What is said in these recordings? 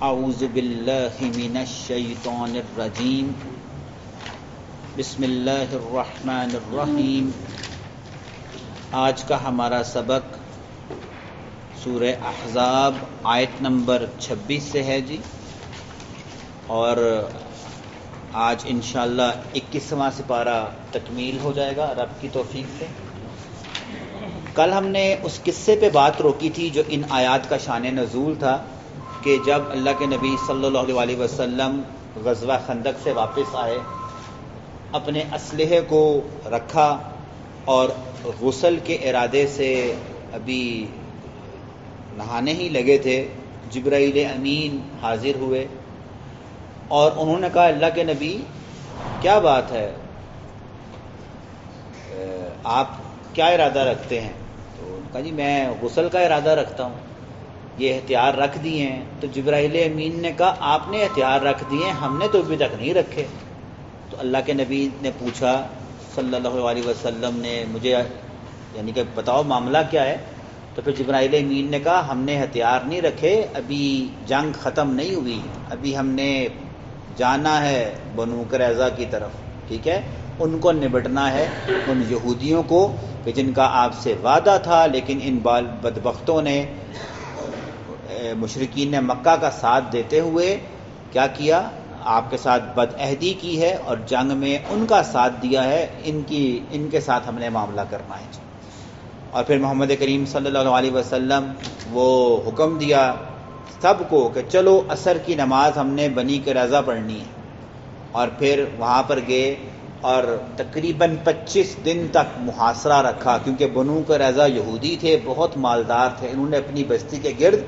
اعوذ باللہ من الشیطان الرجیم بسم اللہ الرحمن الرحیم۔ آج کا ہمارا سبق سورہ احزاب آیت نمبر 26 سے ہے جی، اور آج انشاءاللہ 21واں سپارہ تکمیل ہو جائے گا رب کی توفیق سے۔ کل ہم نے اس قصے پہ بات روکی تھی جو ان آیات کا شان نزول تھا کہ جب اللہ کے نبی صلی اللہ علیہ وسلم غزوہ خندق سے واپس آئے، اپنے اسلحے کو رکھا اور غسل کے ارادے سے ابھی نہانے ہی لگے تھے، جبرائیل امین حاضر ہوئے اور انہوں نے کہا اللہ کے نبی کیا بات ہے، آپ کیا ارادہ رکھتے ہیں؟ تو انہوں نے کہا جی میں غسل کا ارادہ رکھتا ہوں، یہ احتیاط رکھ دیے ہیں۔ تو جبرائیل امین نے کہا آپ نے احتیاط رکھ دیے ہیں، ہم نے تو ابھی تک نہیں رکھے۔ تو اللہ کے نبی نے پوچھا صلی اللہ علیہ وسلم نے مجھے یعنی کہ بتاؤ معاملہ کیا ہے؟ تو پھر جبرائیل امین نے کہا ہم نے ہتھیار نہیں رکھے، ابھی جنگ ختم نہیں ہوئی، ابھی ہم نے جانا ہے بنو قریظہ کی طرف، ٹھیک ہے، ان کو نبٹنا ہے، ان یہودیوں کو کہ جن کا آپ سے وعدہ تھا، لیکن ان بدبختوں نے مشرکین نے مکہ کا ساتھ دیتے ہوئے کیا کیا؟ آپ کے ساتھ بدعہدی کی ہے اور جنگ میں ان کا ساتھ دیا ہے، ان کے ساتھ ہم نے معاملہ کرنا ہے۔ اور پھر محمد کریم صلی اللہ علیہ وسلم وہ حکم دیا سب کو کہ چلو عصر کی نماز ہم نے بنی قریظہ پڑھنی ہے، اور پھر وہاں پر گئے اور تقریباً 25 دن تک محاصرہ رکھا، کیونکہ بنو قریظہ یہودی تھے، بہت مالدار تھے، انہوں نے اپنی بستی کے گرد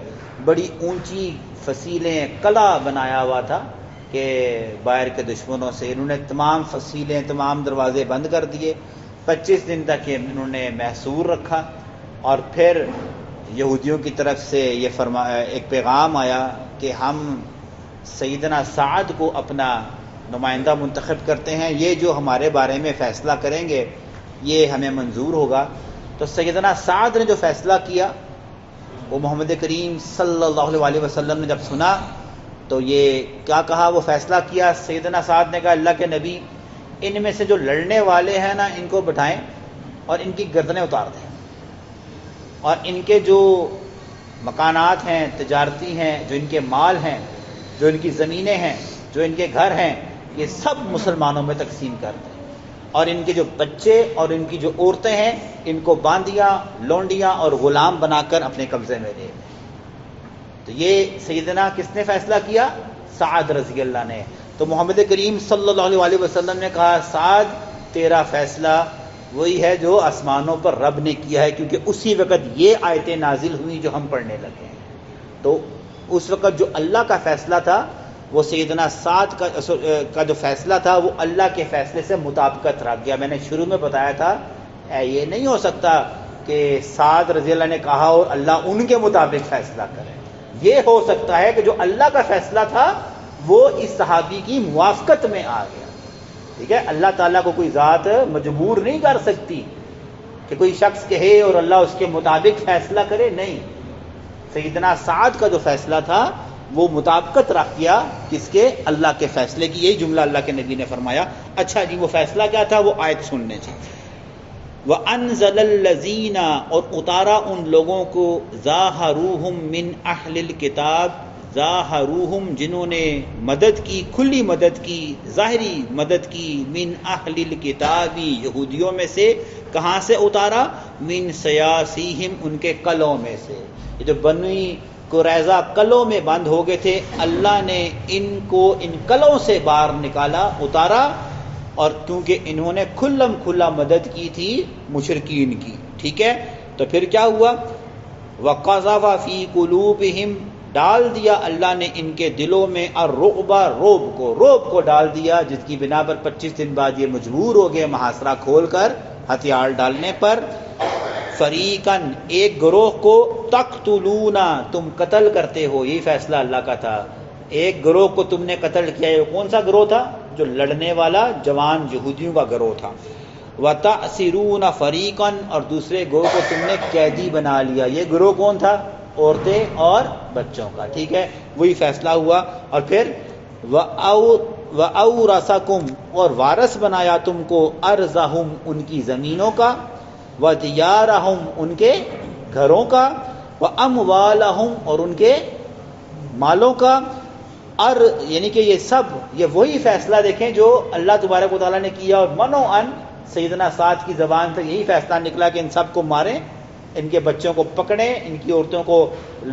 بڑی اونچی فصیلیں قلعہ بنایا ہوا تھا کہ باہر کے دشمنوں سے انہوں نے تمام فصیلیں تمام دروازے بند کر دیے۔ 25 دن تک یہ انہوں نے محصور رکھا، اور پھر یہودیوں کی طرف سے یہ ایک پیغام آیا کہ ہم سیدنا سعد کو اپنا نمائندہ منتخب کرتے ہیں، یہ جو ہمارے بارے میں فیصلہ کریں گے یہ ہمیں منظور ہوگا۔ تو سیدنا سعد نے جو فیصلہ کیا وہ محمد کریم صلی اللہ علیہ وسلم نے جب سنا تو یہ کیا کہا، وہ فیصلہ کیا، سیدنا سعد نے کہا اللہ کے نبی ان میں سے جو لڑنے والے ہیں نا ان کو بٹھائیں اور ان کی گردنیں اتار دیں، اور ان کے جو مکانات ہیں تجارتی ہیں، جو ان کے مال ہیں، جو ان کی زمینیں ہیں، جو ان کے گھر ہیں، یہ سب مسلمانوں میں تقسیم کر دیں، اور ان کے جو بچے اور ان کی جو عورتیں ہیں ان کو باندیاں لونڈیاں اور غلام بنا کر اپنے قبضے میں لے لیں۔ تو یہ سیدنا کس نے فیصلہ کیا؟ سعد رضی اللہ نے۔ تو محمد کریم صلی اللہ علیہ وسلم نے کہا سعد تیرا فیصلہ وہی ہے جو آسمانوں پر رب نے کیا ہے، کیونکہ اسی وقت یہ آیتیں نازل ہوئی جو ہم پڑھنے لگے ہیں۔ تو اس وقت جو اللہ کا فیصلہ تھا وہ سیدنا سعد کا جو فیصلہ تھا وہ اللہ کے فیصلے سے مطابقت رکھ گیا۔ میں نے شروع میں بتایا تھا یہ نہیں ہو سکتا کہ سعد رضی اللہ نے کہا اور اللہ ان کے مطابق فیصلہ کرے، یہ ہو سکتا ہے کہ جو اللہ کا فیصلہ تھا وہ اس صحابی کی موافقت میں آ گیا، ٹھیک ہے۔ اللہ تعالیٰ کو کوئی ذات مجبور نہیں کر سکتی کہ کوئی شخص کہے اور اللہ اس کے مطابق فیصلہ کرے، نہیں، سیدنا سعد کا جو فیصلہ تھا وہ مطابقت رکھ گیا کس کے؟ اللہ کے فیصلے کی۔ یہی جملہ اللہ کے نبی نے فرمایا۔ اچھا جی وہ فیصلہ کیا تھا وہ آیت سننے چاہیے۔ وَأَنزَلَ الَّذِينَ اور اتارا ان لوگوں کو ظَاهَرُوهُم مِّنْ أَهْلِ الْكِتَابِ ظَاهَرُوهُم جنہوں نے مدد کی، کھلی مدد کی، ظاہری مدد کی، مِّنْ أَهْلِ الْكِتَابِ یہودیوں میں سے۔ کہاں سے اتارا؟ مِّن سَيَاسِيهِمْ ان کے قلعوں میں سے۔ یہ جو بنی قریظہ قلعوں میں بند ہو گئے تھے، اللہ نے ان کو ان قلعوں سے باہر نکالا، اتارا، اور کیونکہ انہوں نے کھلم کھلا مدد کی تھی مشرکین کی، ٹھیک ہے۔ تو پھر کیا ہوا؟ وَقَذَفَ فِي قُلُوبِهِمْ ڈال دیا اللہ نے ان کے دلوں میں الرعب روب کو ڈال دیا، جس کی بنا پر 25 دن بعد یہ مجبور ہو گئے محاصرہ کھول کر ہتھیار ڈالنے پر۔ فریقاً ایک گروہ کو تقتلون تم قتل کرتے ہو، یہی فیصلہ اللہ کا تھا، ایک گروہ کو تم نے قتل کیا۔ یہ کون سا گروہ تھا؟ جو لڑنے والا جوان یہودیوں کا گروہ تھا۔ وَتَأْسِرُونَ فَرِيقًا اور دوسرے گروہ کو تم نے قیدی بنا لیا۔ یہ گروہ کون تھا؟ عورتیں اور بچوں کا. ٹھیک ہے, وہی فیصلہ ہوا. اور پھر وَأَوْرَثَكُمْ اور وارث بنایا تم کو أَرْضَهُمْ ان کی زمینوں کا, وَدِيَارَهُمْ ان کے گھروں کا, وَأَمْوَالَهُمْ اور ان کے مالوں کا. یعنی کہ یہ سب, یہ وہی فیصلہ دیکھیں جو اللہ تبارک و تعالیٰ نے کیا, اور منوعاً سیدنا سعد کی زبان سے یہی فیصلہ نکلا کہ ان سب کو ماریں, ان کے بچوں کو پکڑیں, ان کی عورتوں کو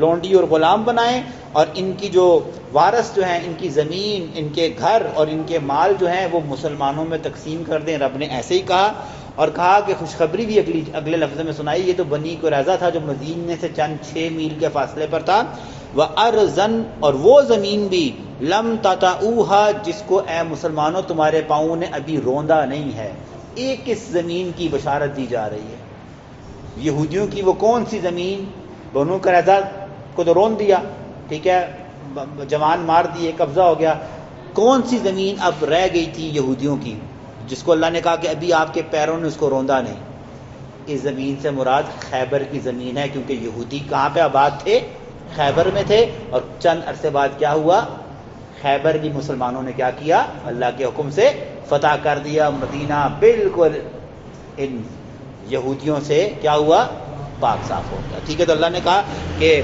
لونڈی اور غلام بنائیں, اور ان کی جو وارث جو ہیں ان کی زمین, ان کے گھر اور ان کے مال جو ہیں وہ مسلمانوں میں تقسیم کر دیں. رب نے ایسے ہی کہا, اور کہا کہ خوشخبری بھی اگلے لفظ میں سنائی. یہ تو بنی قریظہ تھا جو مدینے سے چند 6 میل کے فاصلے پر تھا. وَأَرْضًا اور وہ زمین بھی لَمْ تَطَئُوهَا جس کو اے مسلمانوں تمہارے پاؤں نے ابھی روندا نہیں ہے. ایک اس زمین کی بشارت دی جا رہی ہے. یہودیوں کی وہ کون سی زمین, بنو قریظہ کو تو رون دیا, ٹھیک ہے, جوان مار دیے, قبضہ ہو گیا. کون سی زمین اب رہ گئی تھی یہودیوں کی جس کو اللہ نے کہا کہ ابھی آپ کے پیروں نے اس کو روندا نہیں؟ اس زمین سے مراد خیبر کی زمین ہے, کیونکہ یہودی کہاں پہ آباد تھے؟ خیبر میں تھے. اور چند عرصے بعد کیا ہوا؟ خیبر بھی مسلمانوں نے کیا کیا؟ اللہ کے حکم سے فتح کر دیا. مدینہ بالکل ان یہودیوں سے کیا ہوا؟ پاک صاف ہو گیا. ٹھیک ہے, تو اللہ نے کہا کہ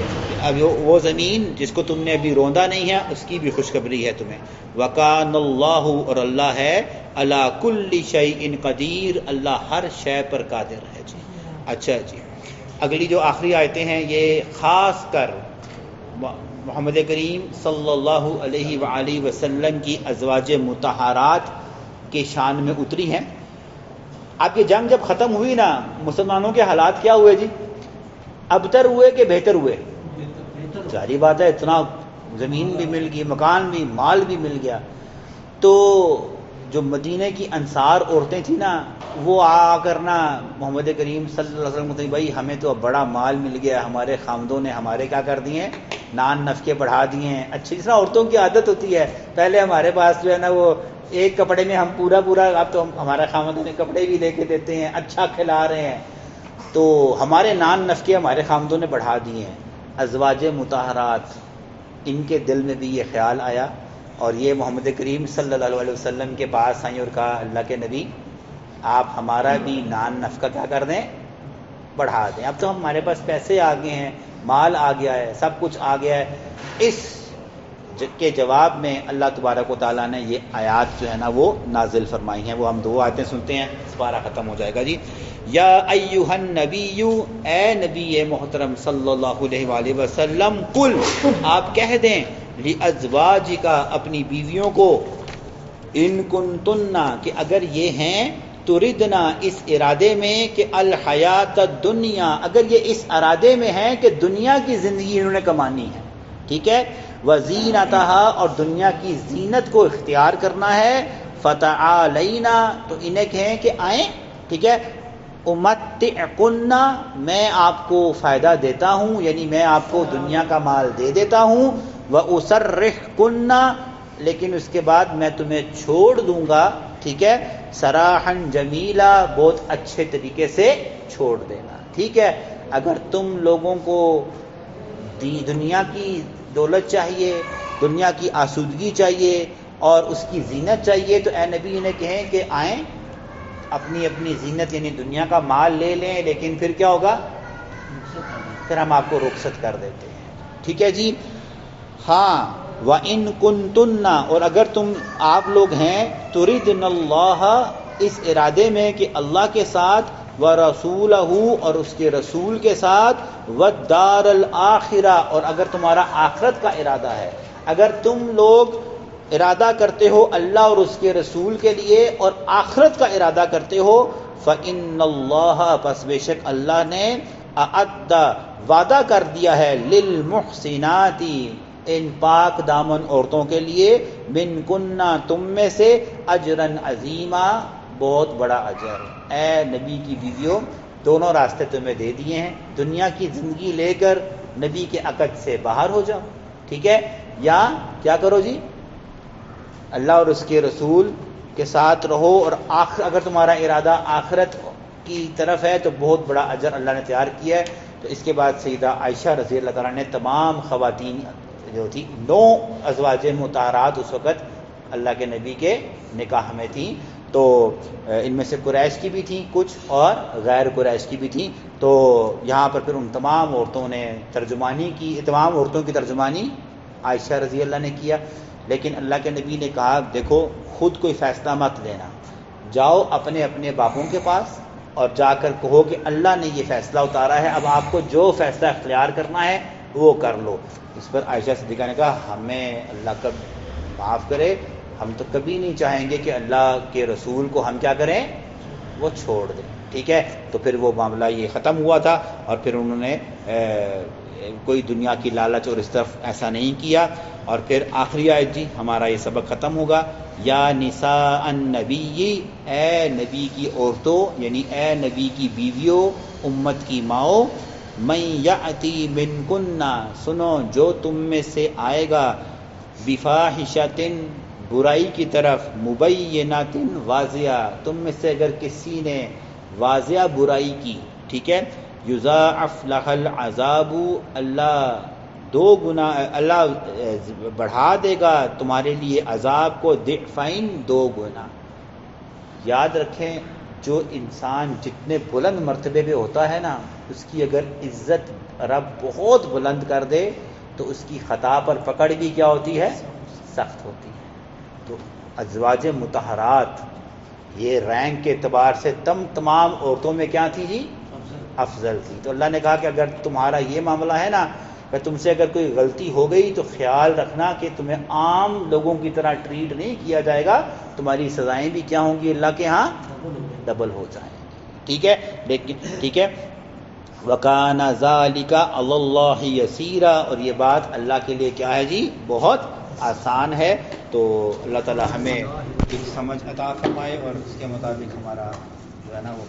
اب وہ زمین جس کو تم نے ابھی روندا نہیں ہے اس کی بھی خوشخبری ہے تمہیں. وَكَانَ اللَّهُ اور اللہ ہے عَلَى كُلِّ شَيْءٍ قدیر, اللہ ہر شے پر قادر ہے. جی اچھا جی, اگلی جو آخری آیتیں ہیں یہ خاص کر محمد کریم صلی اللہ علیہ وآلہ وسلم کی ازواج مطہرات کے شان میں اتری ہیں. اب یہ جنگ جب ختم ہوئی نا, مسلمانوں کے حالات کیا ہوئے جی؟ ابتر ہوئے کہ بہتر ہوئے؟ ظاہری بات ہے, اتنا زمین بھی مل گئی, مکان بھی, مال بھی مل گیا. تو جو مدینے کی انصار عورتیں تھیں نا, وہ آ کر نا محمد کریم صلی اللہ علیہ وسلم کو, بھائی ہمیں تو اب بڑا مال مل گیا, ہمارے خامدوں نے ہمارے کیا کر دیے ہیں, نان نفقے بڑھا دیے ہیں. اچھی جس طرح عورتوں کی عادت ہوتی ہے, پہلے ہمارے پاس جو ہے نا وہ ایک کپڑے میں ہم پورا, اب تو ہمارے خامدوں نے کپڑے بھی لے کے دیتے ہیں, اچھا کھلا رہے ہیں, تو ہمارے نان نفقے ہمارے خامدوں نے بڑھا دیے ہیں. ازواج مطہرات, ان کے دل میں بھی یہ خیال آیا, اور یہ محمد کریم صلی اللہ علیہ وسلم کے پاس آئیں اور کہا, اللہ کے نبی آپ ہمارا بھی نان نفقہ کیا کر دیں, بڑھا دیں. اب تو ہمارے پاس پیسے آ گئے ہیں, مال آ گیا ہے, سب کچھ آ گیا ہے. اس کے جواب میں اللہ تبارک و تعالیٰ نے یہ آیات جو ہے نا وہ نازل فرمائی ہیں. وہ ہم 2 آیتیں سنتے ہیں, اس پارہ ختم ہو جائے گا. جی, یا ایھا النبی, اے نبی محترم صلی اللہ علیہ وآلہ وسلم, قل آپ کہہ دیں, لازواجک اپنی بیویوں کو, ان کنتن کہ اگر یہ ہیں, تردنا اس ارادے میں کہ الحیات الدنیا, اگر یہ اس ارادے میں ہیں کہ دنیا کی زندگی انہوں نے کمانی ہے, ٹھیک ہے, وزینتہا اور دنیا کی زینت کو اختیار کرنا ہے, فتعالینا تو انہیں کہیں کہ آئیں, ٹھیک ہے, امتعکن میں آپ کو فائدہ دیتا ہوں, یعنی میں آپ کو دنیا کا مال دے دیتا ہوں, واسرحکن لیکن اس کے بعد میں تمہیں چھوڑ دوں گا, ٹھیک ہے, سراحن جمیلا بہت اچھے طریقے سے چھوڑ دینا. ٹھیک ہے, اگر تم لوگوں کو دنیا کی دولت چاہیے, دنیا کی آسودگی چاہیے اور اس کی زینت چاہیے, تو اے نبی انہیں کہیں کہ آئیں, اپنی اپنی زینت یعنی دنیا کا مال لے لیں, لیکن پھر کیا ہوگا, پھر ہم آپ کو رخصت کر دیتے ہیں. ٹھیک ہے جی. ہاں, وَإِن كُنتُنَّ اور اگر تم آپ لوگ ہیں, تُرِدْنَ اللَّهَ اس ارادے میں کہ اللہ کے ساتھ, وَرَسُولَهُ اور اس کے رسول کے ساتھ, وَالدَّارَ الْآخِرَةَ اور اگر تمہارا آخرت کا ارادہ ہے, اگر تم لوگ ارادہ کرتے ہو اللہ اور اس کے رسول کے لیے اور آخرت کا ارادہ کرتے ہو, فَإِنَّ اللَّهَ پس بے شک اللہ نے, أَعَدَّ وعدہ کر دیا ہے, لِلْمُحْسِنَاتِ ان پاک دامن عورتوں کے لیے, من کننا تم میں سے, اجرن عظیما بہت بڑا اجر. اے نبی کی بیویوں, دونوں راستے تمہیں دے دیے ہیں, دنیا کی زندگی لے کر نبی کے عقد سے باہر ہو جاؤ, ٹھیک ہے, یا کیا کرو جی, اللہ اور اس کے رسول کے ساتھ رہو, اور اگر تمہارا ارادہ آخرت کی طرف ہے تو بہت بڑا اجر اللہ نے تیار کیا ہے. تو تو اس کے بعد سیدہ عائشہ رضی اللہ تعالیٰ نے تمام خواتین جو تھی 9 ازواج مطہرات اس وقت اللہ کے نبی کے نکاح میں تھیں، تو ان میں سے قریش کی بھی تھیں کچھ اور غیر قریش کی بھی تھیں. تو یہاں پر پھر ان تمام عورتوں نے ترجمانی کی، تمام عورتوں کی ترجمانی عائشہ رضی اللہ نے کیا. لیکن اللہ کے نبی نے کہا دیکھو خود کوئی فیصلہ مت لینا، جاؤ اپنے اپنے باپوں کے پاس اور جا کر کہو کہ اللہ نے یہ فیصلہ اتارا ہے، اب آپ کو جو فیصلہ اختیار کرنا ہے وہ کر لو. اس پر عائشہ صدیقہ نے کہا ہمیں اللہ کا معاف کرے، ہم تو کبھی نہیں چاہیں گے کہ اللہ کے رسول کو ہم کیا کریں، وہ چھوڑ دیں. ٹھیک ہے، تو پھر وہ معاملہ یہ ختم ہوا تھا، اور پھر انہوں نے کوئی دنیا کی لالچ اور اس طرف ایسا نہیں کیا. اور پھر آخری آیت جی ہمارا یہ سبق ختم ہوگا. یا نساء النبی، اے نبی کی عورتوں، یعنی اے نبی کی بیویوں، امت کی ماؤں، من یأتی منکن، سنو جو تم میں سے آئے گا، بفاحشۃ، برائی کی طرف، مبینۃ، واضح، تم میں سے اگر کسی نے واضح برائی کی، ٹھیک ہے، یضاعف لها العذاب، اللہ 2 گنا، اللہ بڑھا دے گا تمہارے لیے عذاب کو، ضعفین، 2 گنا. یاد رکھیں جو انسان جتنے بلند مرتبے پہ ہوتا ہے نا، اس کی اگر عزت رب بہت بلند کر دے تو اس کی خطا پر پکڑ بھی کیا ہوتی ہے، سخت ہوتی ہے. تو ازواج مطہرات یہ رینک کے اعتبار سے تمام عورتوں میں کیا تھی جی، افضل تھی. تو اللہ نے کہا کہ اگر تمہارا یہ معاملہ ہے نا کہ تم سے اگر کوئی غلطی ہو گئی تو خیال رکھنا کہ تمہیں عام لوگوں کی طرح ٹریٹ نہیں کیا جائے گا، تمہاری سزائیں بھی کیا ہوں گی اللہ کے ہاں، ڈبل ہو جائیں گی. ٹھیک ہے، لیکن ٹھیک ہے، وَكَانَ ذَلِكَ عَلَى اللَّهِ يَسِيرًا، اور یہ بات اللہ کے لیے کیا ہے جی، بہت آسان ہے. تو اللہ تعالی ہمیں کچھ سمجھ عطا فرمائے اور اس کے مطابق ہمارا جو ہے نا وہ